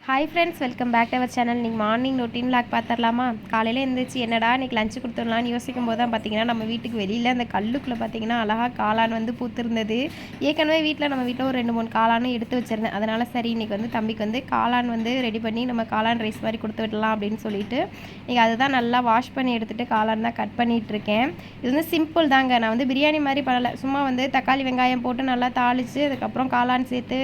Hi friends, welcome back to our channel. நீங்கள் morning routine vlog பார்த்துடலாமா? காலையில் எழுந்திரிச்சு என்னடா இன்றைக்கி லஞ்சு கொடுத்துடலான்னு யோசிக்கும் போது தான் பார்த்தீங்கன்னா நம்ம வீட்டுக்கு வெளியில் அந்த கல்லுக்குள்ளே பார்த்தீங்கன்னா அழகாக காளான் வந்து பூத்திருந்தது. ஏற்கனவே நம்ம வீட்டில் ஒரு 2-3 காளானும் எடுத்து வச்சுருந்தேன். அதனால் சரி இன்றைக்கி வந்து தம்பிக்கு வந்து காளான் வந்து ரெடி பண்ணி நம்ம காளான் ரைஸ் மாதிரி கொடுத்து விடலாம் அப்படின்னு சொல்லிட்டு இன்றைக்கி அதுதான் நல்லா வாஷ் பண்ணி எடுத்துகிட்டு காளான் தான் கட் பண்ணிகிட்ருக்கேன். இது வந்து சிம்பிள் தாங்க. நான் வந்து பிரியாணி மாதிரி பண்ணலை. சும்மா வந்து தக்காளி வெங்காயம் போட்டு நல்லா தாளித்து அதுக்கப்புறம் காளான் சேர்த்து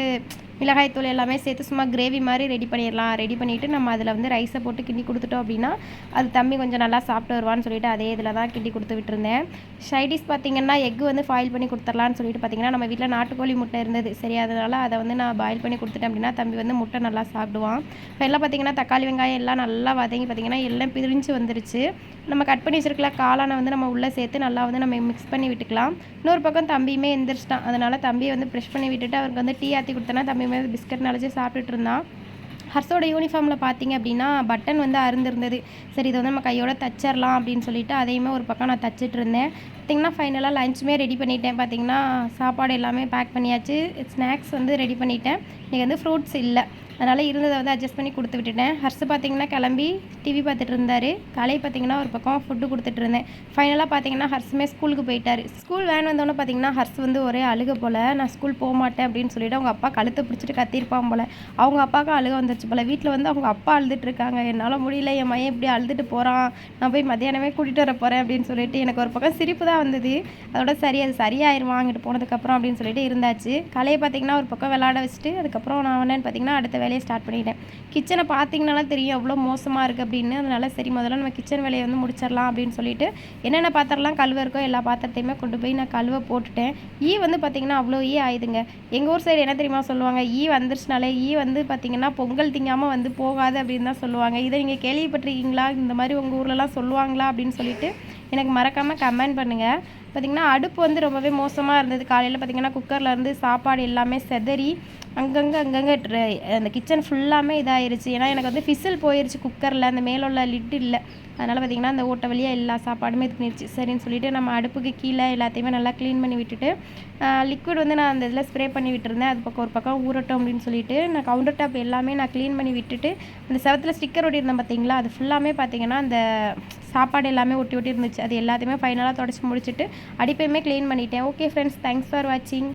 மிளகாய்த்தூள் எல்லாமே சேர்த்து சும்மா கிரேவி மாதிரி ரெடி பண்ணிடலாம். ரெடி பண்ணிவிட்டு நம்ம அதில் வந்து ரைஸை போட்டு கிண்டி கொடுத்துட்டோம் அப்படின்னா அது தம்பி கொஞ்சம் நல்லா சாப்பிட்டு வருவான்னு சொல்லிட்டு அதே இதில் தான் கிண்டி கொடுத்து விட்டுருந்தேன். சைடிஷ் பார்த்திங்கன்னா எக் வந்து ஃபாயில் பண்ணி கொடுத்துடலான்னு சொல்லிட்டு பார்த்திங்கன்னா நம்ம வீட்டில் நாட்டுக்கோழி முட்டை இருந்தது. சரி, அதனால் அதை வந்து நான் பாயில் பண்ணி கொடுத்துட்டேன் அப்படின்னா தம்பி வந்து முட்டை நல்லா சாப்பிடுவான். இப்போ எல்லாம் பார்த்திங்கன்னா தக்காளி வெங்காயம் எல்லாம் நல்லா வதங்கி பார்த்திங்கன்னா எல்லாம் பிரிஞ்சு வந்துருச்சு. நம்ம கட் பண்ணி வச்சிருக்கல காளானை வந்து நம்ம உள்ளே சேர்த்து நல்லா வந்து நம்ம மிக்ஸ் பண்ணி விட்டுக்கலாம். இன்னொரு பக்கம் தம்பியுமே எந்திரிச்சிட்டான். அதனால் தம்பியை வந்து ப்ரெஷ் பண்ணி விட்டுட்டு அவருக்கு வந்து டீ ஆற்றி கொடுத்தேன்னா தம்பி வந்து பிஸ்கட் நினச்சி சாப்பிட்டுட்டு இருந்தான். ஹர்ஸோட யூனிஃபார்மில் பார்த்தீங்க அப்படின்னா பட்டன் வந்து அருந்திருந்தது. சரி, இதை வந்து நம்ம கையோட தச்சிடலாம் அப்படின்னு சொல்லிட்டு அதையுமே ஒரு பக்கம் நான் தச்சிட்டு இருந்தேன். பார்த்திங்கன்னா ஃபைனலாக லஞ்சுமே ரெடி பண்ணிட்டேன். பார்த்திங்கன்னா சாப்பாடு எல்லாமே பேக் பண்ணியாச்சு. ஸ்நாக்ஸ் வந்து ரெடி பண்ணிட்டேன். இன்றைக்கி வந்து ஃப்ரூட்ஸ் இல்லை, அதனால் இருந்ததை வந்து அட்ஜஸ்ட் பண்ணி கொடுத்து விட்டுட்டேன். ஹர்ஸு பார்த்திங்கன்னா கிளம்பி டிவி பார்த்துட்டு இருந்தார். காலை பார்த்திங்கன்னா ஒரு பக்கம் ஃபுட்டு கொடுத்துட்டு இருந்தேன். ஃபைனலாக பார்த்திங்கன்னா ஹர்ஸுமே ஸ்கூலுக்கு போயிட்டார். ஸ்கூல் வேன் வந்தோடனே பார்த்திங்கன்னா ஹர்ஸ் வந்து ஒரே அழுக போல். நான் ஸ்கூல் போக மாட்டேன் அப்படின்னு சொல்லிவிட்டு அவங்க அப்பா கழுத்தை பிடிச்சிட்டு கத்திருப்பான் போல். அவங்க அப்பாவுக்கும் அழுக வந்துருச்சு போல். வீட்டில் வந்து அவங்க அப்பா அழுதுட்டு இருக்காங்க. என்னால் முடியல, என் மையன் இப்படி அழுதுட்டு போகிறான், நான் போய் மத்தியானமே கூட்டிகிட்டு வர போகிறேன் அப்படின்னு சொல்லிட்டு எனக்கு ஒரு பக்கம் சிரிப்பு தான் வந்தது. அதோட சரி, அது சரியாயிருவான் அங்கிட்டு போனதுக்கப்புறம் அப்படின்னு சொல்லிட்டு இருந்தாச்சு. கலையை பார்த்திங்கன்னா ஒரு பக்கம் விளாட வச்சுட்டு அதுக்கப்புறம் நான் என்னென்னு பார்த்திங்கன்னா அடுத்த வேலையை ஸ்டார்ட் பண்ணிட்டேன். கிச்சனை பார்த்திங்கனால தெரியும் எவ்வளோ மோசமாக இருக்குது அப்படின்னு. அதனால் சரி, முதல்ல நம்ம கிச்சன் வேலையை வந்து முடிச்சிடலாம் அப்படின்னு சொல்லிட்டு என்னென்ன பாத்திரம்லாம் கழுவ இருக்கோ எல்லா பாத்திரத்தையுமே கொண்டு போய் நான் கழுவ போட்டுட்டேன். வந்து பார்த்திங்கன்னா அவ்வளோ ஆயுதுங்க. எங்கள் ஊர் சைடு என்ன தெரியுமா சொல்லுவாங்க, வந்துருச்சுனாலே வந்து பார்த்திங்கன்னா பொங்கல் திங்காமல் வந்து போகாது அப்படின்னு தான் சொல்லுவாங்க. இதை நீங்கள் கேள்விப்பட்டிருக்கீங்களா? இந்த மாதிரி உங்கள் ஊர்லலாம் சொல்லுவாங்களா அப்படின்னு சொல்லிட்டு எனக்கு மறக்காமல் கமெண்ட் பண்ணுங்கள். பார்த்திங்கன்னா அடுப்பு வந்து ரொம்பவே மோசமாக இருந்தது. காலையில் பார்த்திங்கன்னா குக்கரில் இருந்து சாப்பாடு எல்லாமே செதறி அங்கங்கே அந்த கிச்சன் ஃபுல்லாமே இதாகிருச்சு. ஏன்னா எனக்கு வந்து ஃபிசில் போயிடுச்சு குக்கரில், அந்த மேலே உள்ள லிட்டு இல்லை. அதனால் பார்த்திங்கன்னா அந்த ஓட்டை வழியாக எல்லா சாப்பாடுமே இது பண்ணிடுச்சு. சரின்னு சொல்லிவிட்டு நம்ம அடுப்புக்கு கீழே எல்லாத்தையுமே நல்லா க்ளீன் பண்ணி விட்டுட்டு லிக்விட் வந்து நான் அந்த இதில் ஸ்ப்ரே பண்ணி விட்டுருந்தேன். அது பக்கம் ஒரு பக்கம் ஊறட்டும் அப்படின்னு சொல்லிட்டு நான் கவுண்டர் டாப் எல்லாமே நான் க்ளீன் பண்ணி விட்டுட்டு அந்த செவத்தில் ஸ்டிக்கர் ஒட்டியிருந்தேன் பார்த்திங்களா, அது ஃபுல்லாமே பார்த்திங்கன்னா அந்த சாப்பாடு எல்லாமே ஒட்டி இருந்துச்சு. அது எல்லாத்தையுமே ஃபைனலாக தொடச்சி முடிச்சுட்டு அடிப்பையுமே க்ளீன் பண்ணிட்டேன். ஓகே ஃப்ரெண்ட்ஸ், தேங்க்ஸ் ஃபார் வாட்சிங்.